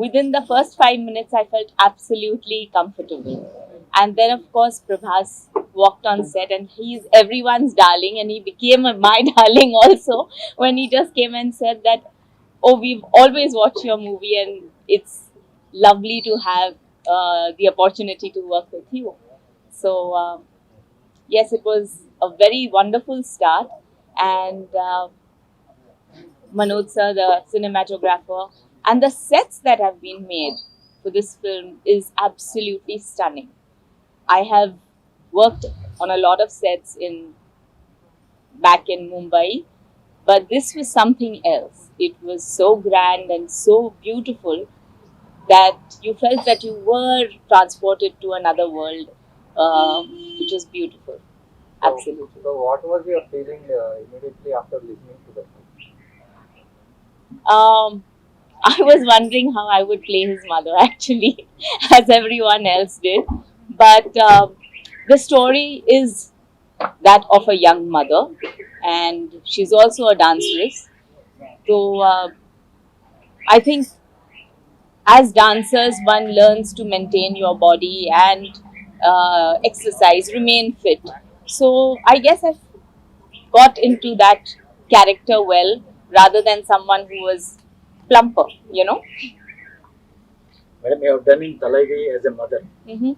within the first 5 minutes, I felt absolutely comfortable. And then, of course, Prabhas walked on set, and he's everyone's darling, and he became my darling also when he just came and said that, "Oh, we've always watched your movie, and it's lovely to have the opportunity to work with you." So, yes, it was a very wonderful start, and Manoj sir, the cinematographer, and the sets that have been made for this film is absolutely stunning. I have worked on a lot of sets in back in Mumbai, but this was something else. It was so grand and so beautiful that you felt that you were transported to another world, which was beautiful. Absolutely. So what was your feeling immediately after listening to the film? I was wondering how I would play his mother actually, as everyone else did. But the story is that of a young mother, and she's also a danceress. So I think as dancers, one learns to maintain your body and exercise, remain fit. So I guess I got into that character well, rather than someone who was plumper, you know. Madam, you have done in Talaivi as a mother. Mm-hmm.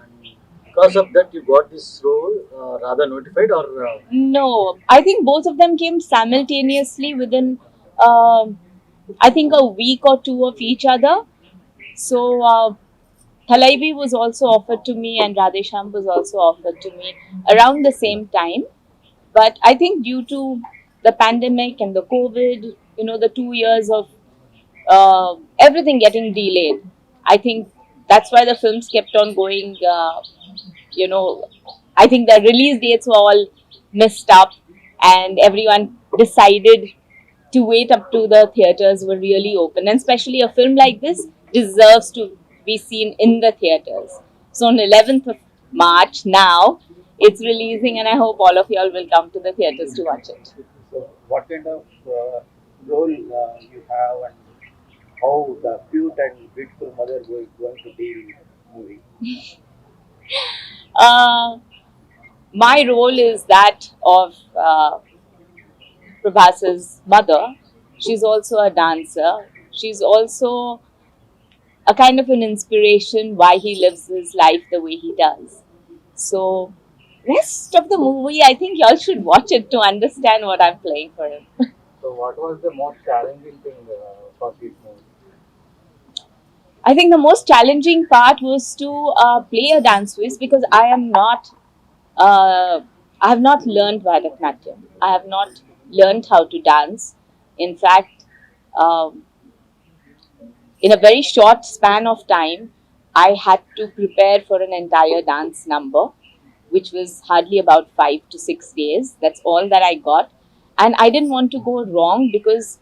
And because of that, you got this role rather notified or? No, I think both of them came simultaneously within, I think, a week or two of each other. So, Thalaibi was also offered to me, and Radhe Shyam was also offered to me around the same time. But I think due to the pandemic and the COVID, the 2 years of everything getting delayed, I think that's why the films kept on going. I think the release dates were all messed up, and everyone decided to wait up to the theaters were really open. And especially a film like this deserves to be seen in the theaters. So on 11th of March now, it's releasing, and I hope all of y'all will come to the theaters to watch it. So, what kind of role you have, and how the cute and beautiful mother going to be in the movie? My role is that of Prabhas's mother. She's also a dancer. She's also a kind of an inspiration why he lives his life the way he does. So, rest of the movie, I think y'all should watch it to understand what I'm playing for him. So, what was the most challenging thing for this movie? I think the most challenging part was to play a dance quiz, because I have not learned Bharatanatyam. I have not learned how to dance. In fact, um, in a very short span of time, I had to prepare for an entire dance number, which was hardly about 5 to 6 days. That's all that I got. And I didn't want to go wrong, because,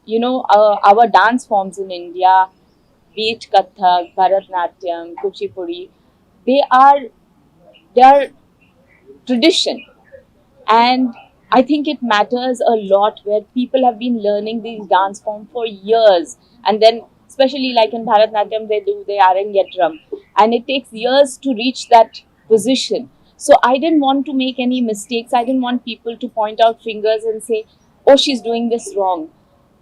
our dance forms in India, be it Kathak, Bharatanatyam, Kuchipudi, they are, they are tradition. And I think it matters a lot, where people have been learning these dance forms for years. And then, especially like in Bharatanatyam, they do the Arangetram. And it takes years to reach that position. So I didn't want to make any mistakes. I didn't want people to point out fingers and say, "Oh, she's doing this wrong."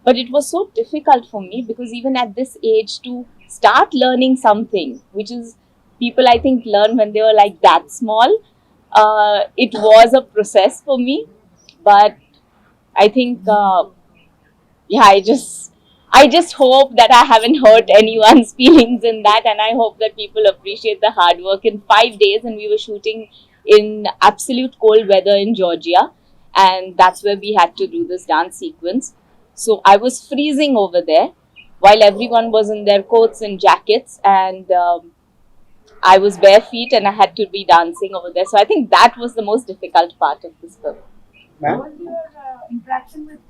But it was so difficult for me, because even at this age, to start learning something, which is people I think learn when they were like that small, it was a process for me. But I think, yeah, I just hope that I haven't hurt anyone's feelings in that, and I hope that people appreciate the hard work. In 5 days, and we were shooting in absolute cold weather in Georgia, and that's where we had to do this dance sequence. So I was freezing over there, while everyone was in their coats and jackets, and I was bare feet, and I had to be dancing over there. So I think that was the most difficult part of this film. How was your interaction with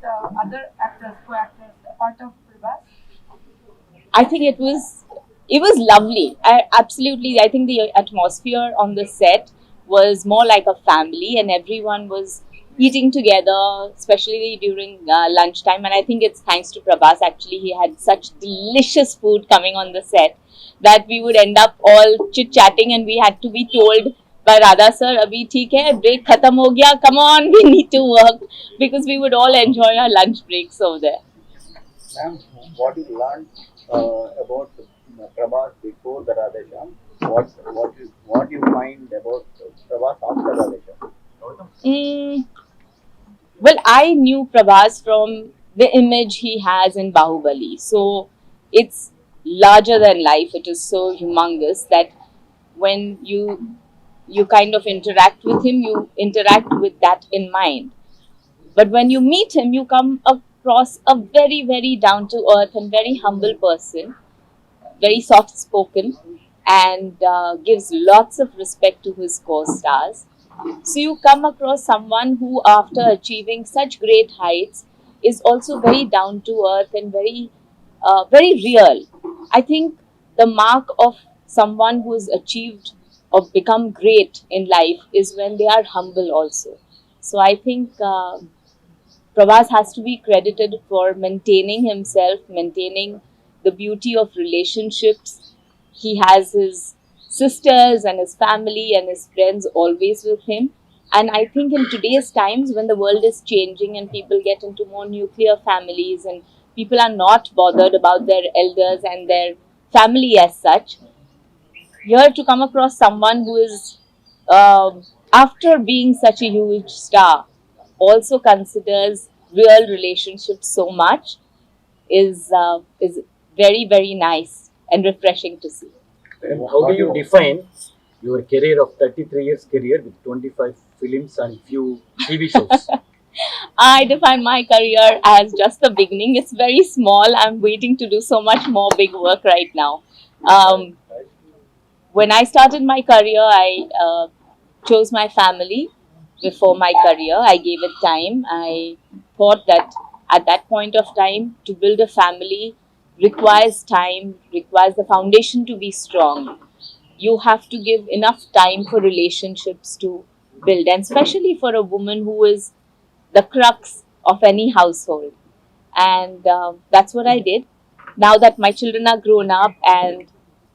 other actors, co-actors, apart of Prabhas? I think it was lovely. Absolutely, I think the atmosphere on the set was more like a family, and everyone was eating together, especially during lunchtime. And I think it's thanks to Prabhas. Actually, he had such delicious food coming on the set that we would end up all chit chatting, and we had to be told by Radha sir, "Abhi theek hai, break khatam ho gaya. Come on, we need to work," because we would all enjoy our lunch breaks over there. Ma'am, what you learned about Prabhas before the Radhe Shyam? What you find about Prabhas after Radhe Shyam? Mm, well, I knew Prabhas from the image he has in Bahubali. So it's larger than life. It is so humongous that when you kind of interact with him, you interact with that in mind. But when you meet him, you come across a very, very down to earth and very humble person, very soft spoken, and gives lots of respect to his co stars. So you come across someone who, after achieving such great heights, is also very down to earth and very real. I think the mark of someone who has achieved or become great in life is when they are humble also. So I think Prabhas has to be credited for maintaining himself, maintaining the beauty of relationships. He has his sisters and his family and his friends always with him. And I think in today's times, when the world is changing and people get into more nuclear families and people are not bothered about their elders and their family as such, here to come across someone who is, after being such a huge star, also considers real relationships so much is very, very nice and refreshing to see. And how do you define your career of 33 years career with 25 films and few TV shows? I define my career as just the beginning. It's very small. I'm waiting to do so much more big work right now. Um, when I started my career, I chose my family before my career. I gave it time. I thought that at that point of time, to build a family requires time, requires the foundation to be strong. You have to give enough time for relationships to build, and especially for a woman who is the crux of any household. And that's what I did. Now that my children are grown up and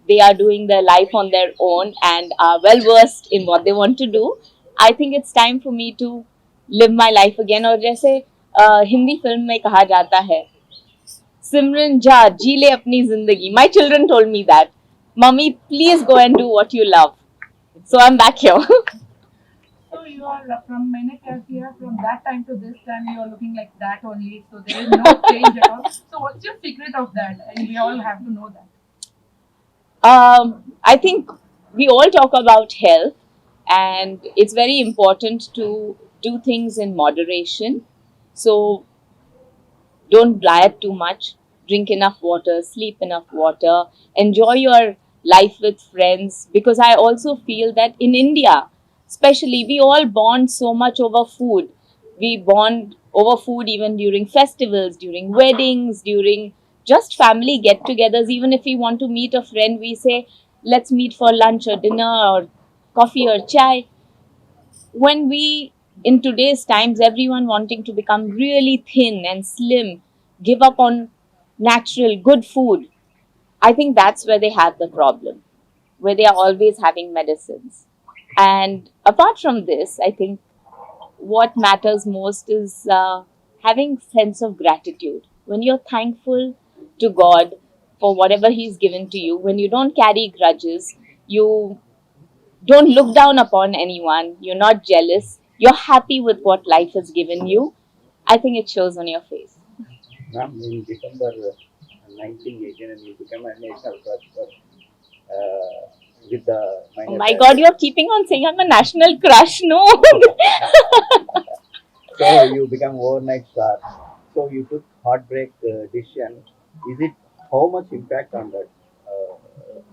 they are doing their life on their own and are well versed in what they want to do, I think it's time for me to live my life again. और जैसे Hindi film में कहा जाता है, सिमरन जा जी ले अपनी जिंदगी. My children told me that, "Mommy, please go and do what you love." So I'm back here. So you are from मैंने क्या किया from that time to this time you are looking like that only. So there is no change at all. So what's your secret of that? And we all have to know that. I think we all talk about health, and it's very important to do things in moderation. So don't diet too much, drink enough water, sleep enough water, enjoy your life with friends. Because I also feel that in India, especially, we all bond so much over food. We bond over food even during festivals, during weddings, during just family get togethers. Even if we want to meet a friend, we say, let's meet for lunch or dinner or coffee or chai. When we, in today's times, everyone wanting to become really thin and slim, give up on natural good food, I think that's where they have the problem, where they are always having medicines. And apart from this, I think what matters most is having sense of gratitude. When you're thankful to God for whatever He's given to you, when you don't carry grudges, you don't look down upon anyone, you're not jealous, you're happy with what life has given you, I think it shows on your face. Ma'am, in December 1989, you became a national crush with the Oh minor my god, you're keeping on saying I'm a national crush, no? So you become overnight star. So you took heartbreak decision. Is it how much impact on that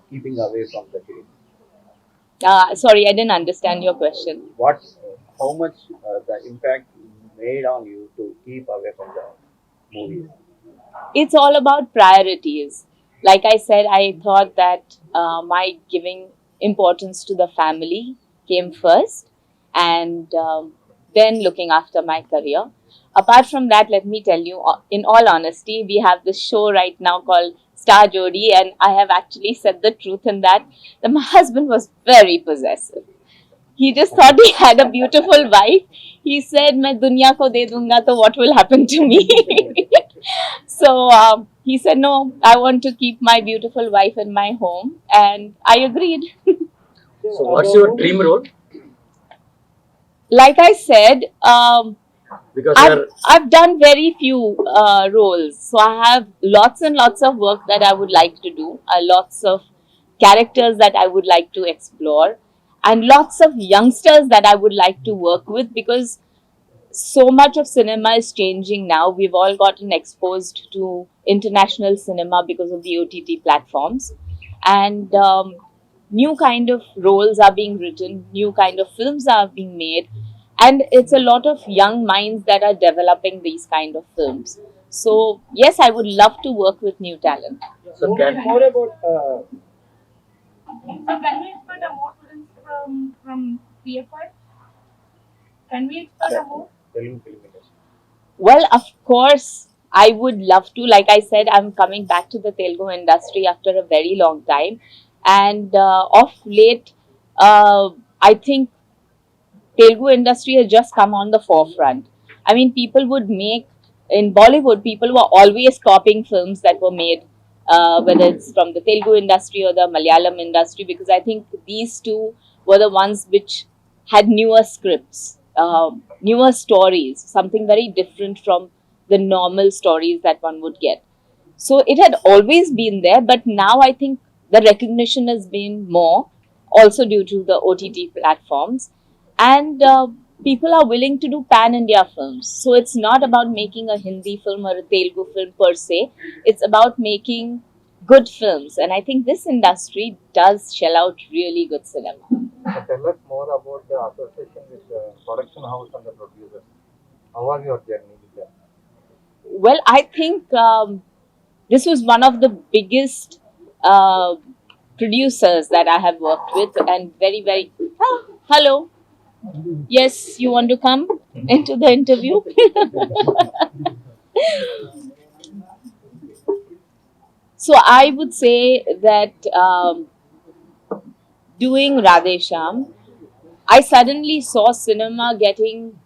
keeping away from the film? Sorry, I didn't understand your question. What, how much the impact made on you to keep away from the movies? It's all about priorities. Like I said, I thought that my giving importance to the family came first, and then looking after my career. Apart from that, let me tell you, in all honesty, we have this show right now called Star Jodi, and I have actually said the truth in that. My husband was very possessive. He just thought he had a beautiful wife. He said, "मैं दुनिया को दे दूंगा तो what will happen to me?" So he said, "No, I want to keep my beautiful wife in my home," and I agreed. So what's your dream role? Like I said, Because I've done very few roles, so I have lots and lots of work that I would like to do, lots of characters that I would like to explore, and lots of youngsters that I would like to work with, because so much of cinema is changing now. We've all gotten exposed to international cinema because of the OTT platforms, and new kind of roles are being written, new kind of films are being made, and it's a lot of young minds that are developing these kind of films. So yes, I would love to work with new talent. so can, More about So can we expect a more films from TFI? Can we expect a more? Telugu film industry. Well, of course, I would love to. Like I said, I'm coming back to the Telugu industry after a very long time. And of late, I think Telugu industry has just come on the forefront. I mean, people would make, in Bollywood, people were always copying films that were made, whether it's from the Telugu industry or the Malayalam industry, because I think these two were the ones which had newer scripts, newer stories, something very different from the normal stories that one would get. So it had always been there, but now I think the recognition has been more, also due to the OTT platforms, and people are willing to do pan India films. So it's not about making a Hindi film or a Telugu film per se, it's about making good films, and I think this industry does shell out really good cinema. Tell us more about the association with the production house and the producers. How was your journey with them? Well, I think this was one of the biggest producers that I have worked with, and very, very. Ah, hello. Yes, you want to come into the interview? So I would say that doing Radhe Shyam, I suddenly saw cinema getting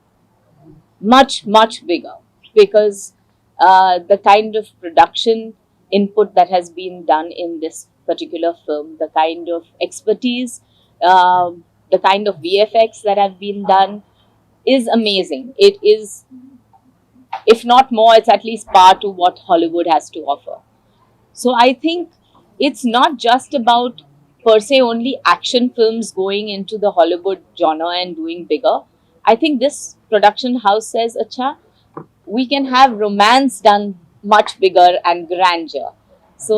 much bigger, because the kind of production input that has been done in this particular film, the kind of expertise, the kind of VFX that have been done is amazing. It is, if not more, it's at least par to what Hollywood has to offer. So I think it's not just about per se only action films going into the Hollywood genre and doing bigger. I think this production house says, "Acha, we can have romance done much bigger and grandeur." So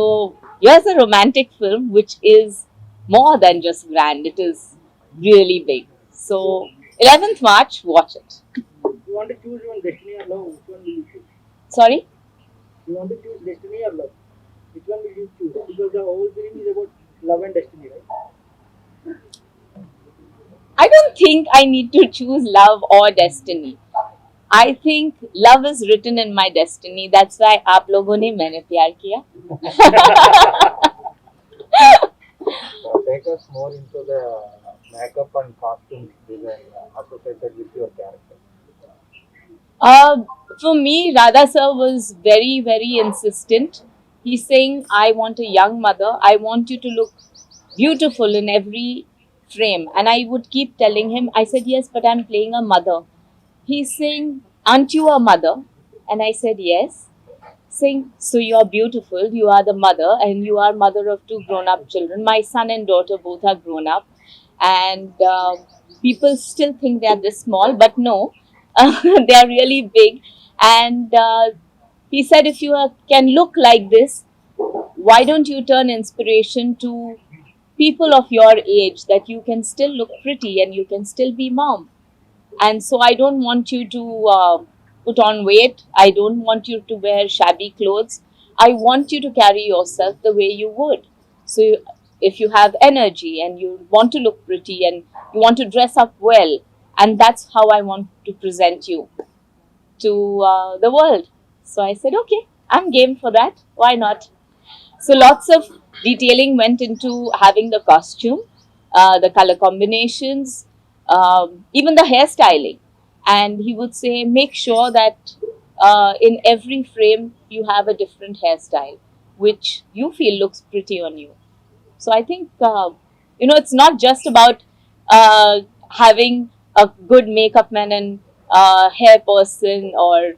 here's a romantic film which is more than just grand, it is really big. So 11th March, watch it. You want to choose one destiny or love? Which one will you choose? Sorry? You want to choose destiny or love? Which one will you choose? Because the whole film is about love and destiny, right? I don't think I need to choose love or destiny. I think love is written in my destiny. That's why आप लोगों ने मैंने प्यार किया. Take us more into the makeup and costume design associated with your character. For me, Radha sir was very, very insistent. He's saying, "I want a young mother. I want you to look beautiful in every frame." And I would keep telling him, I said, "Yes, but I'm playing a mother." He's saying, "Aren't you a mother?" And I said, "Yes." Saying, "So you're beautiful, you are the mother, and you are mother of two grown-up children. My son and daughter both are grown up, and people still think they are this small, but no, they are really big." And he said, "If you can look like this, why don't you turn inspiration to people of your age, that you can still look pretty and you can still be mom? And so I don't want you to put on weight. I don't want you to wear shabby clothes. I want you to carry yourself the way you would. So if you have energy and you want to look pretty and you want to dress up well, and that's how I want to present you to the world. So I said, okay, I'm game for that. Why not? So lots of detailing went into having the costume, the color combinations, even the hairstyling. And he would say, make sure that in every frame you have a different hairstyle, which you feel looks pretty on you. So I think, it's not just about having a good makeup man and hair person or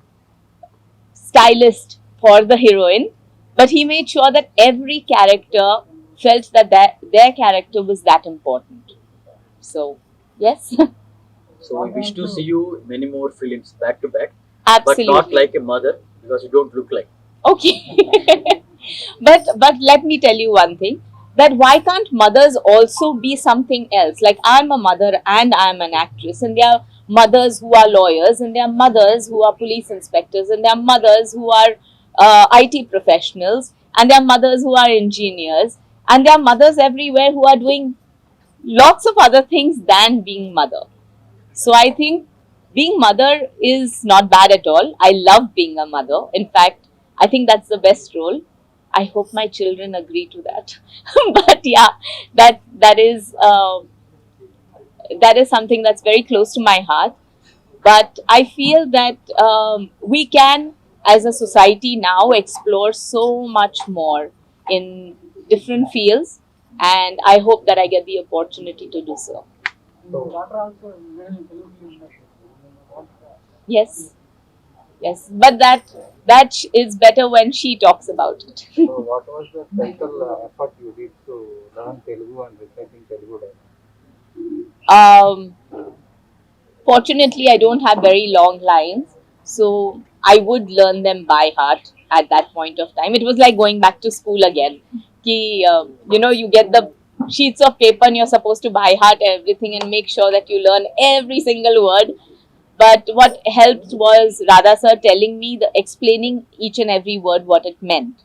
stylist for the heroine, but he made sure that every character felt that their character was that important. So, yes, So we wish to see you many more films back to back, but not absolutely. like a mother because you don't look like. Okay. But let me tell you one thing, that why can't mothers also be something else? Like, I'm a mother and I'm an actress, and there are mothers who are lawyers, and there are mothers who are police inspectors, and there are mothers who are IT professionals, and there are mothers who are engineers, and there are mothers everywhere who are doing lots of other things than being mother. So I think being mother is not bad at all. I love being a mother. In fact, I think that's the best role. I hope my children agree to that. But yeah, that is something that's very close to my heart. But I feel that we can, as a society now, explore so much more in different fields, and I hope that I get the opportunity to do so. Yes. Yes, but that is better when she talks about it. So what was the special effort you did to learn Telugu and reciting Telugu dialogue? um, Fortunately, I don't have very long lines, so I would learn them by heart at that point of time. It was like going back to school again. You get the sheets of paper and you're supposed to by heart everything and make sure that you learn every single word. But what helped was Radha sir telling me, explaining each and every word what it meant.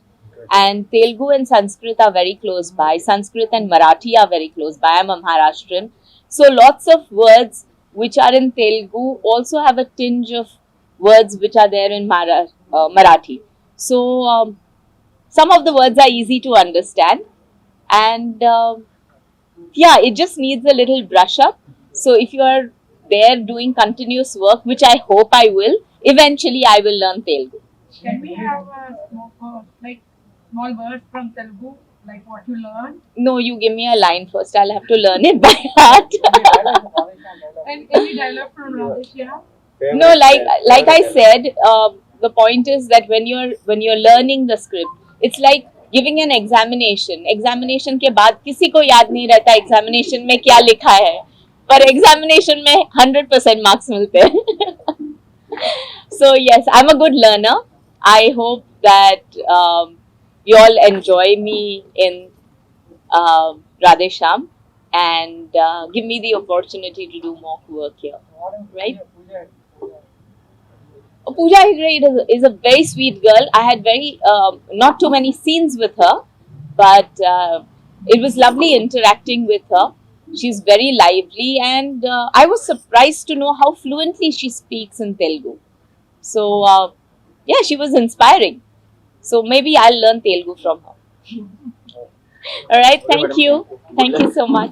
And Telugu and Sanskrit are very close by. Sanskrit and Marathi are very close by. I'm a Maharashtrian. So lots of words which are in Telugu also have a tinge of words which are there in Marathi. So some of the words are easy to understand. And yeah, it just needs a little brush up. So if you are there doing continuous work, which I hope I will, eventually I will learn Telugu. Can we have a small words from Telugu, like what you learned? No, you give me a line first. I'll have to learn it by heart. And any dialogue from Radhe Shyam? No, like I said, the point is that when you're learning the script, it's like giving an examination. Examination के बाद किसी को याद नहीं रहता examination में क्या लिखा है, पर examination में 100% marks मिलते हैं. So yes, I'm a good learner. I hope that you all enjoy me in Radhe Shyam and give me the opportunity to do more work here. Right? Pooja Hegde is a very sweet girl. I had not too many scenes with her, but it was lovely interacting with her. She's very lively, and I was surprised to know how fluently she speaks in Telugu. So, yeah, she was inspiring. So maybe I'll learn Telugu from her. All right, thank you. Thank you so much.